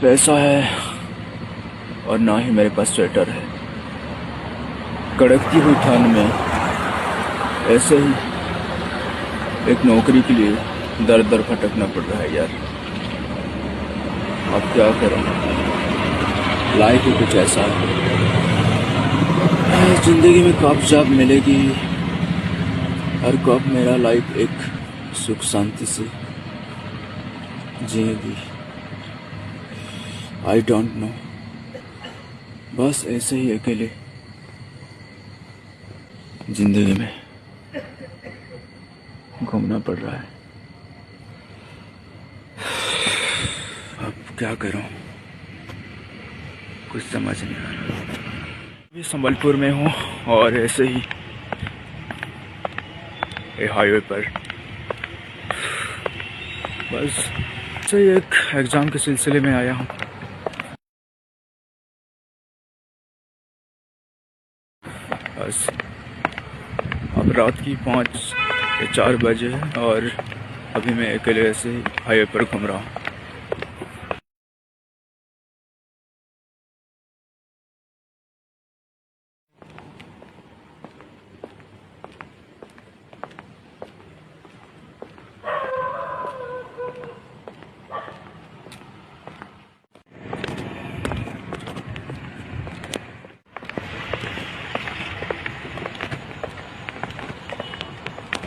पैसा है और ना ही मेरे पास स्वेटर है। कड़कती हुई ठंड में ऐसे ही एक नौकरी के लिए दर दर भटकना पड़ रहा है यार। अब क्या करूं, लाइफ ही कुछ ऐसा है। जिंदगी में कब जॉब मिलेगी और कब मेरा लाइफ एक सुख शांति से जिएगी, आई डोंट नो। बस ऐसे ही अकेले जिंदगी में घूमना पड़ रहा है। अब क्या करूं, कुछ समझ नहीं आ रहा। मैं संबलपुर में हूँ और ऐसे ही हाईवे पर बस से एक एग्ज़ाम के सिलसिले में आया हूँ। बस अब रात की 5 या 4 बजे है और अभी मैं अकेले ऐसे ही हाईवे पर घूम रहा हूँ।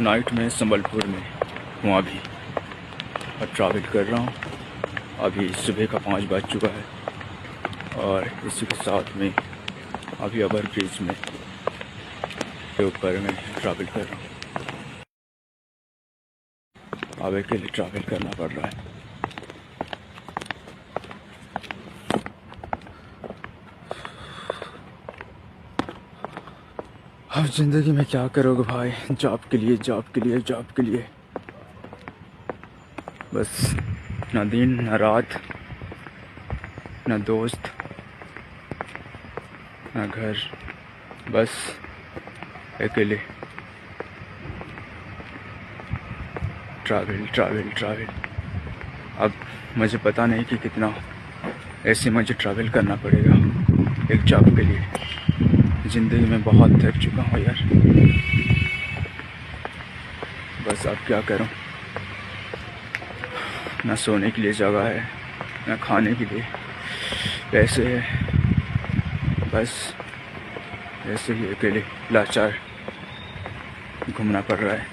नाइट में संबलपुर में हूँ अभी और ट्रैवल कर रहा हूँ। अभी सुबह का 5 बज चुका है और इसी के साथ में अभी ओवर ब्रिज में के ऊपर मैं ट्रैवल कर रहा हूँ। अब के लिए ट्रैवल करना पड़ रहा है। अब ज़िंदगी में क्या करोगे भाई, जॉब के लिए जॉब के लिए जॉब के लिए, बस ना दिन ना रात, ना दोस्त ना घर, बस अकेले ट्रैवल ट्रैवल ट्रैवल। अब मुझे पता नहीं कि कितना ऐसे मुझे ट्रैवल करना पड़ेगा एक जॉब के लिए। ज़िंदगी में बहुत थक चुका हूँ यार। बस अब क्या करूँ, ना सोने के लिए जगह है, ना खाने के लिए पैसे है। बस ऐसे ही अकेले लाचार घूमना पड़ रहा है।